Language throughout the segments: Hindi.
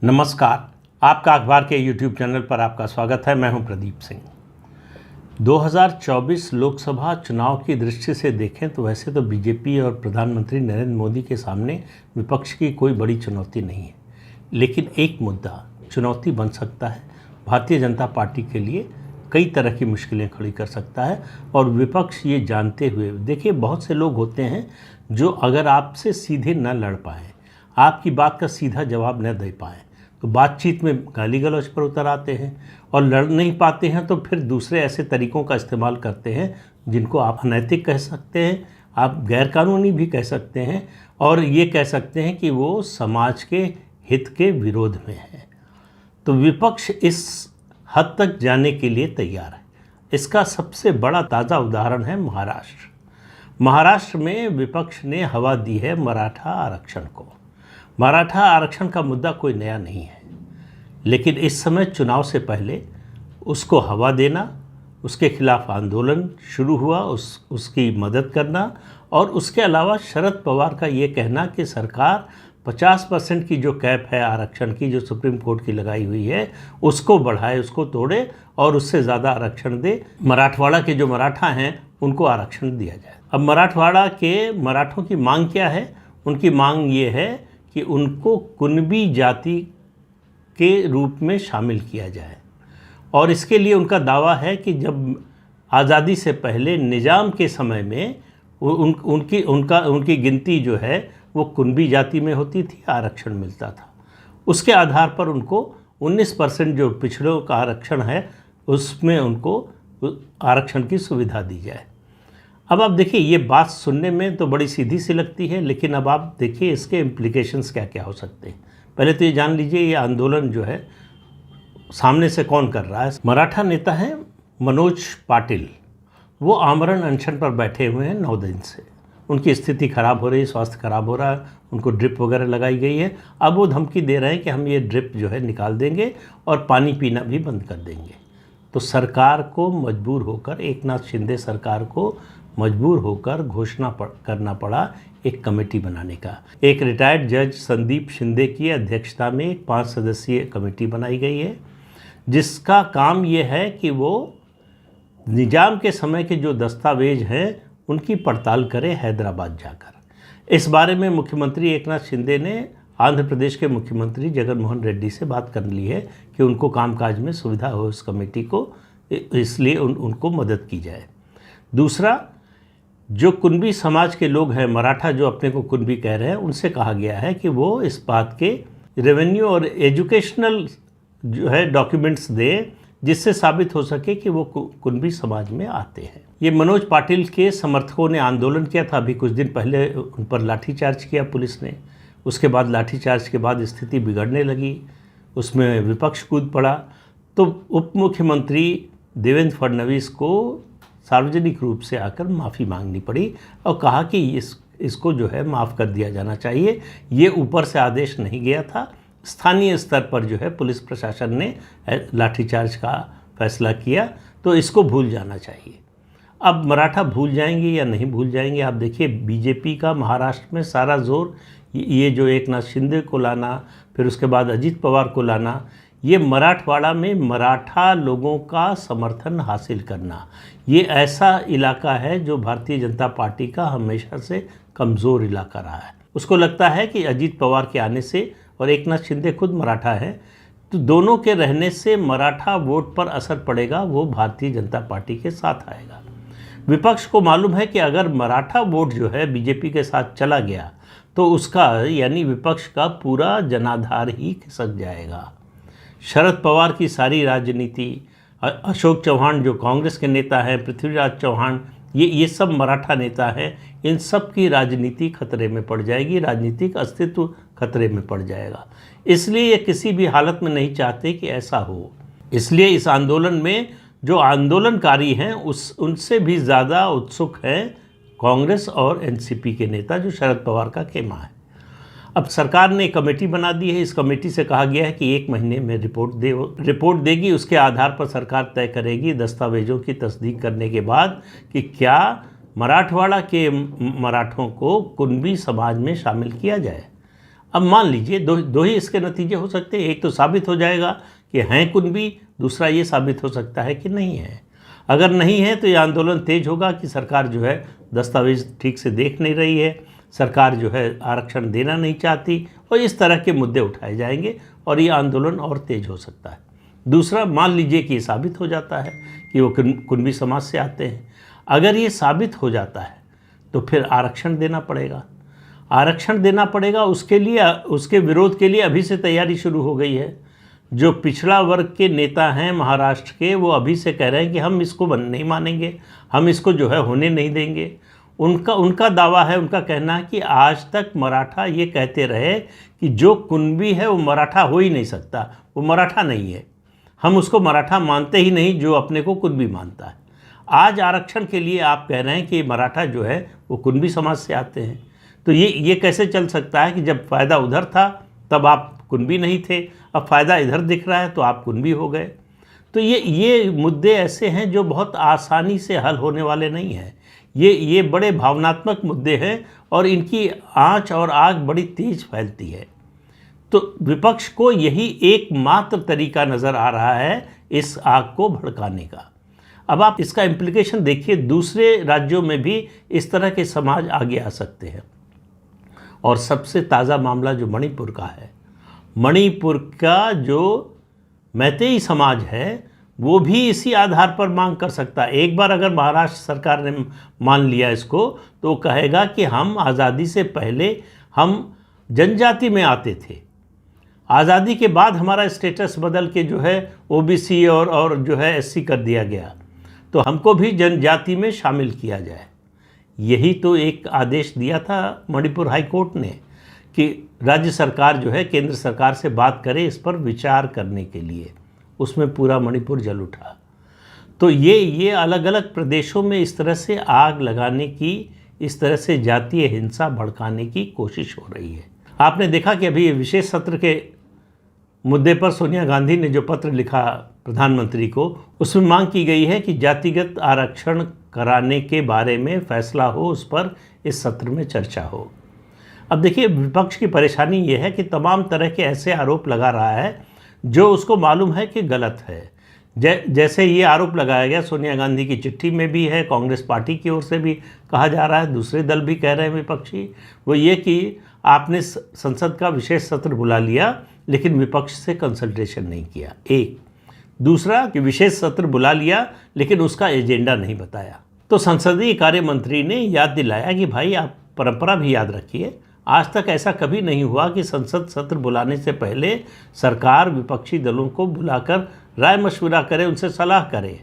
नमस्कार। आपका अखबार के YouTube चैनल पर आपका स्वागत है। मैं हूं प्रदीप सिंह। 2024 लोकसभा चुनाव की दृष्टि से देखें तो वैसे तो बीजेपी और प्रधानमंत्री नरेंद्र मोदी के सामने विपक्ष की कोई बड़ी चुनौती नहीं है, लेकिन एक मुद्दा चुनौती बन सकता है। भारतीय जनता पार्टी के लिए कई तरह की मुश्किलें खड़ी कर सकता है और विपक्ष ये जानते हुए, देखिए बहुत से लोग होते हैं जो अगर आपसे सीधे न लड़ पाएँ, आपकी बात का सीधा जवाब न दे पाएँ तो बातचीत में गाली गलौज पर उतर आते हैं और लड़ नहीं पाते हैं तो फिर दूसरे ऐसे तरीक़ों का इस्तेमाल करते हैं जिनको आप अनैतिक कह सकते हैं, आप गैरकानूनी भी कह सकते हैं और ये कह सकते हैं कि वो समाज के हित के विरोध में है। तो विपक्ष इस हद तक जाने के लिए तैयार है। इसका सबसे बड़ा ताज़ा उदाहरण है महाराष्ट्र। महाराष्ट्र में विपक्ष ने हवा दी है मराठा आरक्षण को। मराठा आरक्षण का मुद्दा कोई नया नहीं है, लेकिन इस समय चुनाव से पहले उसको हवा देना, उसके खिलाफ आंदोलन शुरू हुआ, उसकी मदद करना और उसके अलावा शरद पवार का ये कहना कि सरकार 50% की जो कैप है आरक्षण की, जो सुप्रीम कोर्ट की लगाई हुई है, उसको बढ़ाए, उसको तोड़े और उससे ज़्यादा आरक्षण दे। मराठवाड़ा के जो मराठा हैं उनको आरक्षण दिया जाए। अब मराठवाड़ा के मराठों की मांग क्या है? उनकी मांग ये है कि उनको कुनबी जाति के रूप में शामिल किया जाए और इसके लिए उनका दावा है कि जब आज़ादी से पहले निज़ाम के समय में उनकी गिनती जो है वो कुनबी जाति में होती थी, आरक्षण मिलता था। उसके आधार पर उनको 19% जो पिछड़ों का आरक्षण है उसमें उनको आरक्षण की सुविधा दी जाए। अब आप देखिए, ये बात सुनने में तो बड़ी सीधी सी लगती है, लेकिन अब आप देखिए इसके इम्प्लीकेशंस क्या क्या हो सकते हैं। पहले तो ये जान लीजिए ये आंदोलन जो है सामने से कौन कर रहा है। मराठा नेता हैं मनोज पाटिल, वो आमरण अनशन पर बैठे हुए हैं 9 दिन से। उनकी स्थिति ख़राब हो रही है, स्वास्थ्य ख़राब हो रहा है, उनको ड्रिप वगैरह लगाई गई है। अब वो धमकी दे रहे हैं कि हम ये ड्रिप जो है निकाल देंगे और पानी पीना भी बंद कर देंगे। तो सरकार को मजबूर होकर, एकनाथ शिंदे सरकार को मजबूर होकर घोषणा करना पड़ा एक कमेटी बनाने का। एक रिटायर्ड जज संदीप शिंदे की अध्यक्षता में एक 5 सदस्यीय कमेटी बनाई गई है, जिसका काम ये है कि वो निजाम के समय के जो दस्तावेज हैं उनकी पड़ताल करे हैदराबाद जाकर। इस बारे में मुख्यमंत्री एकनाथ शिंदे ने आंध्र प्रदेश के मुख्यमंत्री जगन मोहन रेड्डी से बात कर ली है कि उनको कामकाज में सुविधा हो इस कमेटी को, इसलिए उनको मदद की जाए। दूसरा, जो कुनबी समाज के लोग हैं, मराठा जो अपने को कुनबी कह रहे हैं, उनसे कहा गया है कि वो इस बात के रेवेन्यू और एजुकेशनल जो है डॉक्यूमेंट्स दें जिससे साबित हो सके कि वो कुनबी समाज में आते हैं। ये मनोज पाटिल के समर्थकों ने आंदोलन किया था, अभी कुछ दिन पहले उन पर लाठीचार्ज किया पुलिस ने। उसके बाद लाठीचार्ज के बाद स्थिति बिगड़ने लगी, उसमें विपक्ष कूद पड़ा। तो उप मुख्यमंत्री देवेंद्र फडणवीस को सार्वजनिक रूप से आकर माफ़ी मांगनी पड़ी और कहा कि इसको जो है माफ़ कर दिया जाना चाहिए। ये ऊपर से आदेश नहीं गया था, स्थानीय स्तर पर जो है पुलिस प्रशासन ने लाठीचार्ज का फैसला किया, तो इसको भूल जाना चाहिए। अब मराठा भूल जाएंगे या नहीं भूल जाएंगे, आप देखिए बीजेपी का महाराष्ट्र में सारा जोर ये जो एकनाथ शिंदे को लाना, फिर उसके बाद अजीत पवार को लाना, ये मराठवाड़ा में मराठा लोगों का समर्थन हासिल करना, ये ऐसा इलाका है जो भारतीय जनता पार्टी का हमेशा से कमज़ोर इलाका रहा है। उसको लगता है कि अजीत पवार के आने से, और एकनाथ शिंदे खुद मराठा है, तो दोनों के रहने से मराठा वोट पर असर पड़ेगा, वो भारतीय जनता पार्टी के साथ आएगा। विपक्ष को मालूम है कि अगर मराठा वोट जो है बीजेपी के साथ चला गया तो उसका यानी विपक्ष का पूरा जनाधार ही खिसक जाएगा। शरद पवार की सारी राजनीति, अशोक चौहान जो कांग्रेस के नेता हैं, पृथ्वीराज चौहान, ये सब मराठा नेता हैं, इन सब की राजनीति खतरे में पड़ जाएगी, राजनीतिक अस्तित्व खतरे में पड़ जाएगा। इसलिए ये किसी भी हालत में नहीं चाहते कि ऐसा हो। इसलिए इस आंदोलन में जो आंदोलनकारी हैं उनसे भी ज़्यादा उत्सुक हैं कांग्रेस और एनसीपी के नेता, जो शरद पवार का खेमा है। अब सरकार ने कमेटी बना दी है। इस कमेटी से कहा गया है कि 1 महीने में रिपोर्ट देगी। उसके आधार पर सरकार तय करेगी दस्तावेजों की तस्दीक करने के बाद कि क्या मराठवाड़ा के मराठों को कुनबी समाज में शामिल किया जाए। अब मान लीजिए दो ही इसके नतीजे हो सकते हैं। एक तो साबित हो जाएगा कि हैं कुनबी, दूसरा ये साबित हो सकता है कि नहीं है। अगर नहीं है तो ये आंदोलन तेज होगा कि सरकार जो है दस्तावेज ठीक से देख नहीं रही है, सरकार जो है आरक्षण देना नहीं चाहती, और इस तरह के मुद्दे उठाए जाएंगे और ये आंदोलन और तेज हो सकता है। दूसरा, मान लीजिए कि ये साबित हो जाता है कि वो कुनबी समाज से आते हैं। अगर ये साबित हो जाता है तो फिर आरक्षण देना पड़ेगा। आरक्षण देना पड़ेगा, उसके लिए, उसके विरोध के लिए अभी से तैयारी शुरू हो गई है। जो पिछड़ा वर्ग के नेता हैं महाराष्ट्र के, वो अभी से कह रहे हैं कि हम इसको नहीं मानेंगे, हम इसको जो है होने नहीं देंगे। उनका दावा है, उनका कहना है कि आज तक मराठा ये कहते रहे कि जो कुनबी है वो मराठा हो ही नहीं सकता, वो मराठा नहीं है, हम उसको मराठा मानते ही नहीं जो अपने को कुनबी मानता है। आज आरक्षण के लिए आप कह रहे हैं कि मराठा जो है वो कुनबी समाज से आते हैं, तो ये कैसे चल सकता है कि जब फ़ायदा उधर था तब आप कुनबी नहीं थे, अब फ़ायदा इधर दिख रहा है तो आप कुनबी हो गए। तो ये मुद्दे ऐसे हैं जो बहुत आसानी से हल होने वाले नहीं हैं। ये बड़े भावनात्मक मुद्दे हैं और इनकी आंच और आग बड़ी तेज फैलती है। तो विपक्ष को यही एकमात्र तरीका नज़र आ रहा है इस आग को भड़काने का। अब आप इसका इम्प्लीकेशन देखिए, दूसरे राज्यों में भी इस तरह के समाज आगे आ सकते हैं। और सबसे ताज़ा मामला जो मणिपुर का है, मणिपुर का जो मैतेई समाज है वो भी इसी आधार पर मांग कर सकता है। एक बार अगर महाराष्ट्र सरकार ने मान लिया इसको तो वो कहेगा कि हम आज़ादी से पहले हम जनजाति में आते थे, आज़ादी के बाद हमारा स्टेटस बदल के जो है ओबीसी और जो है एससी कर दिया गया, तो हमको भी जनजाति में शामिल किया जाए। यही तो एक आदेश दिया था मणिपुर हाई कोर्ट ने कि राज्य सरकार जो है केंद्र सरकार से बात करे इस पर विचार करने के लिए। उसमें पूरा मणिपुर जल उठा। तो ये अलग अलग प्रदेशों में इस तरह से आग लगाने की, इस तरह से जातीय हिंसा भड़काने की कोशिश हो रही है। आपने देखा कि अभी विशेष सत्र के मुद्दे पर सोनिया गांधी ने जो पत्र लिखा प्रधानमंत्री को, उसमें मांग की गई है कि जातिगत आरक्षण कराने के बारे में फैसला हो, उस पर इस सत्र में चर्चा हो। अब देखिए, विपक्ष की परेशानी ये है कि तमाम तरह के ऐसे आरोप लगा रहा है जो उसको मालूम है कि गलत है। जैसे ये आरोप लगाया गया सोनिया गांधी की चिट्ठी में भी है, कांग्रेस पार्टी की ओर से भी कहा जा रहा है, दूसरे दल भी कह रहे हैं विपक्षी, वो ये कि आपने संसद का विशेष सत्र बुला लिया लेकिन विपक्ष से कंसल्टेशन नहीं किया। एक दूसरा कि विशेष सत्र बुला लिया लेकिन उसका एजेंडा नहीं बताया। तो संसदीय कार्य मंत्री ने याद दिलाया कि भाई आप परंपरा भी याद रखिए, आज तक ऐसा कभी नहीं हुआ कि संसद सत्र बुलाने से पहले सरकार विपक्षी दलों को बुलाकर राय मशविरा करे, उनसे सलाह करे।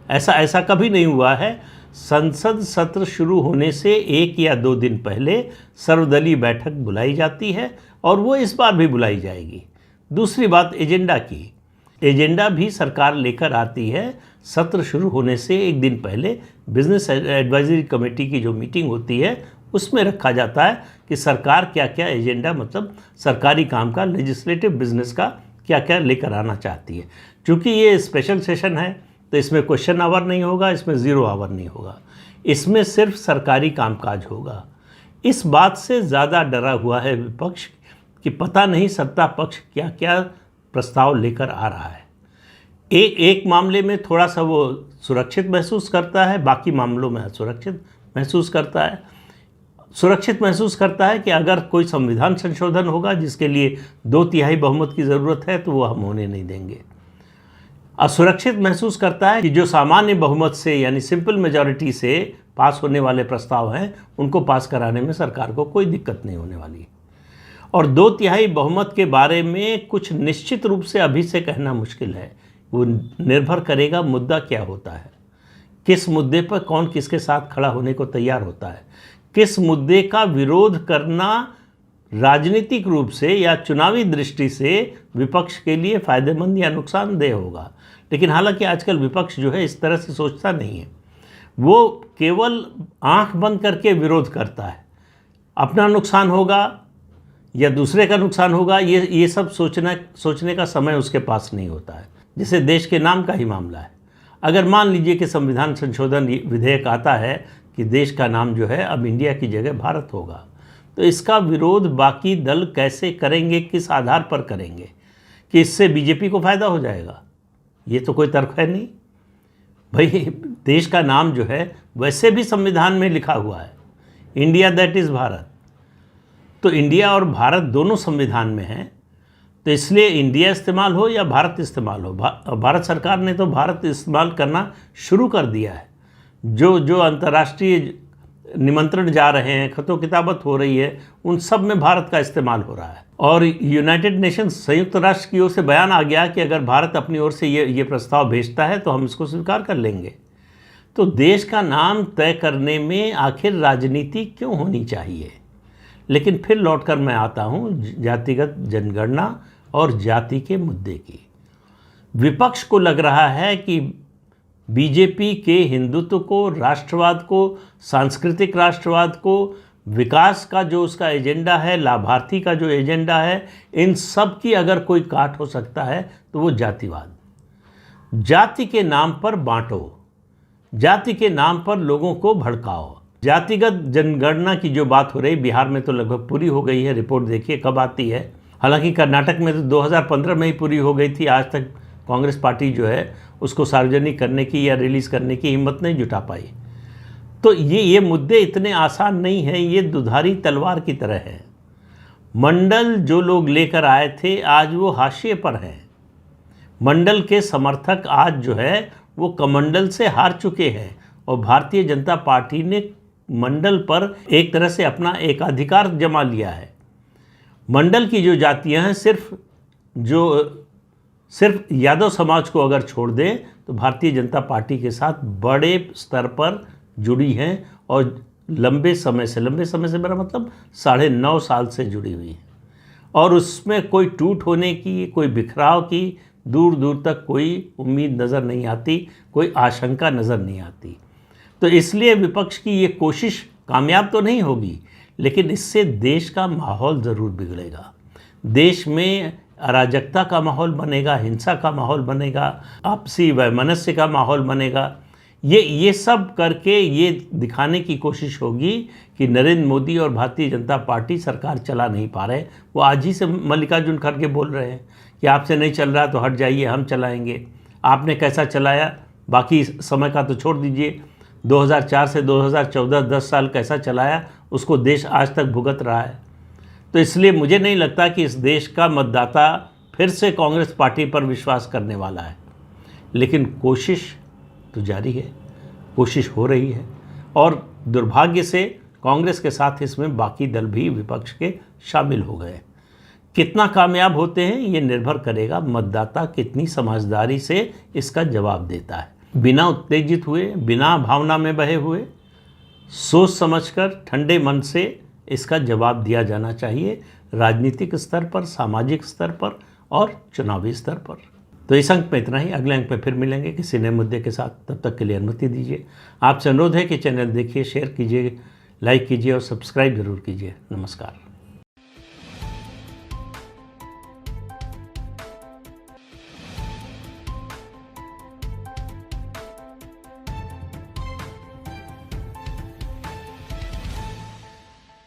ऐसा कभी नहीं हुआ है। संसद सत्र शुरू होने से 1 या 2 दिन पहले सर्वदलीय बैठक बुलाई जाती है और वो इस बार भी बुलाई जाएगी। दूसरी बात एजेंडा की, एजेंडा भी सरकार लेकर आती है। सत्र शुरू होने से 1 दिन पहले बिजनेस एडवाइजरी कमेटी की जो मीटिंग होती है उसमें रखा जाता है कि सरकार क्या क्या एजेंडा, मतलब सरकारी काम का, लेजिस्लेटिव बिजनेस का क्या क्या लेकर आना चाहती है। क्योंकि ये स्पेशल सेशन है तो इसमें क्वेश्चन आवर नहीं होगा, इसमें 0 आवर नहीं होगा, इसमें सिर्फ सरकारी कामकाज होगा। इस बात से ज़्यादा डरा हुआ है विपक्ष कि पता नहीं सत्ता पक्ष क्या क्या प्रस्ताव लेकर आ रहा है। एक मामले में थोड़ा सा वो सुरक्षित महसूस करता है, बाकी मामलों में असुरक्षित महसूस करता है। सुरक्षित महसूस करता है कि अगर कोई संविधान संशोधन होगा जिसके लिए 2/3 बहुमत की ज़रूरत है तो वो हम होने नहीं देंगे। असुरक्षित महसूस करता है कि जो सामान्य बहुमत से यानी सिंपल मेजॉरिटी से पास होने वाले प्रस्ताव हैं उनको पास कराने में सरकार को कोई दिक्कत नहीं होने वाली। और 2/3 बहुमत के बारे में कुछ निश्चित रूप से अभी से कहना मुश्किल है, वो निर्भर करेगा मुद्दा क्या होता है, किस मुद्दे पर कौन किसके साथ खड़ा होने को तैयार होता है, किस मुद्दे का विरोध करना राजनीतिक रूप से या चुनावी दृष्टि से विपक्ष के लिए फ़ायदेमंद या नुकसानदेह होगा। लेकिन हालांकि आजकल विपक्ष जो है इस तरह से सोचता नहीं है, वो केवल आंख बंद करके विरोध करता है। अपना नुकसान होगा या दूसरे का नुकसान होगा, ये सब सोचने का समय उसके पास नहीं होता है। जैसे देश के नाम का ही मामला है, अगर मान लीजिए कि संविधान संशोधन विधेयक आता है कि देश का नाम जो है अब इंडिया की जगह भारत होगा, तो इसका विरोध बाकी दल कैसे करेंगे, किस आधार पर करेंगे कि इससे बीजेपी को फ़ायदा हो जाएगा? ये तो कोई तर्क है नहीं भाई। देश का नाम जो है वैसे भी संविधान में लिखा हुआ है, इंडिया दैट इज़ भारत। तो इंडिया और भारत दोनों संविधान में हैं, तो इसलिए इंडिया इस्तेमाल हो या भारत इस्तेमाल हो, भारत सरकार ने तो भारत इस्तेमाल करना शुरू कर दिया है। जो अंतर्राष्ट्रीय निमंत्रण जा रहे हैं, खतो किताबत हो रही है, उन सब में भारत का इस्तेमाल हो रहा है। और यूनाइटेड नेशंस, संयुक्त राष्ट्र की ओर से बयान आ गया कि अगर भारत अपनी ओर से ये प्रस्ताव भेजता है तो हम इसको स्वीकार कर लेंगे। तो देश का नाम तय करने में आखिर राजनीति क्यों होनी चाहिए? लेकिन फिर लौटकर मैं आता हूँ जातिगत जनगणना और जाति के मुद्दे की। विपक्ष को लग रहा है कि बीजेपी के हिंदुत्व को, राष्ट्रवाद को, सांस्कृतिक राष्ट्रवाद को, विकास का जो उसका एजेंडा है, लाभार्थी का जो एजेंडा है, इन सब की अगर कोई काट हो सकता है तो वो जातिवाद। जाति के नाम पर बांटो, जाति के नाम पर लोगों को भड़काओ। जातिगत जनगणना की जो बात हो रही, बिहार में तो लगभग पूरी हो गई है, रिपोर्ट देखिए कब आती है। हालांकि कर्नाटक में तो 2015 में ही पूरी हो गई थी। आज तक कांग्रेस पार्टी जो है उसको सार्वजनिक करने की या रिलीज़ करने की हिम्मत नहीं जुटा पाई। तो ये मुद्दे इतने आसान नहीं हैं, ये दुधारी तलवार की तरह है। मंडल जो लोग लेकर आए थे आज वो हाशिए पर हैं। मंडल के समर्थक आज जो है वो कमंडल से हार चुके हैं और भारतीय जनता पार्टी ने मंडल पर एक तरह से अपना एकाधिकार जमा लिया है। मंडल की जो जातियां हैं सिर्फ यादव समाज को अगर छोड़ दें तो भारतीय जनता पार्टी के साथ बड़े स्तर पर जुड़ी हैं और लंबे समय से मेरा मतलब 9.5 साल से जुड़ी हुई है। और उसमें कोई टूट होने की, कोई बिखराव की दूर दूर तक कोई उम्मीद नज़र नहीं आती, कोई आशंका नज़र नहीं आती। तो इसलिए विपक्ष की ये कोशिश कामयाब तो नहीं होगी, लेकिन इससे देश का माहौल ज़रूर बिगड़ेगा। देश में अराजकता का माहौल बनेगा, हिंसा का माहौल बनेगा, आपसी वैमनस्य का माहौल बनेगा। ये सब करके ये दिखाने की कोशिश होगी कि नरेंद्र मोदी और भारतीय जनता पार्टी सरकार चला नहीं पा रहे। वो आज ही से मल्लिकार्जुन खड़गे बोल रहे हैं कि आपसे नहीं चल रहा तो हट जाइए, हम चलाएंगे। आपने कैसा चलाया, बाकी समय का तो छोड़ दीजिए। 2004 से 2014 10 साल कैसा चलाया, उसको देश आज तक भुगत रहा है। तो इसलिए मुझे नहीं लगता कि इस देश का मतदाता फिर से कांग्रेस पार्टी पर विश्वास करने वाला है। लेकिन कोशिश तो जारी है, कोशिश हो रही है और दुर्भाग्य से कांग्रेस के साथ इसमें बाकी दल भी विपक्ष के शामिल हो गए। कितना कामयाब होते हैं ये निर्भर करेगा मतदाता कितनी समझदारी से इसका जवाब देता है। बिना उत्तेजित हुए, बिना भावना में बहे हुए, सोच समझकर ठंडे मन से इसका जवाब दिया जाना चाहिए, राजनीतिक स्तर पर, सामाजिक स्तर पर और चुनावी स्तर पर। तो इस अंक में इतना ही। अगले अंक में फिर मिलेंगे किसी नए मुद्दे के साथ। तब तक के लिए अनुमति दीजिए। आपसे अनुरोध है कि चैनल देखिए, शेयर कीजिए, लाइक कीजिए और सब्सक्राइब जरूर कीजिए। नमस्कार।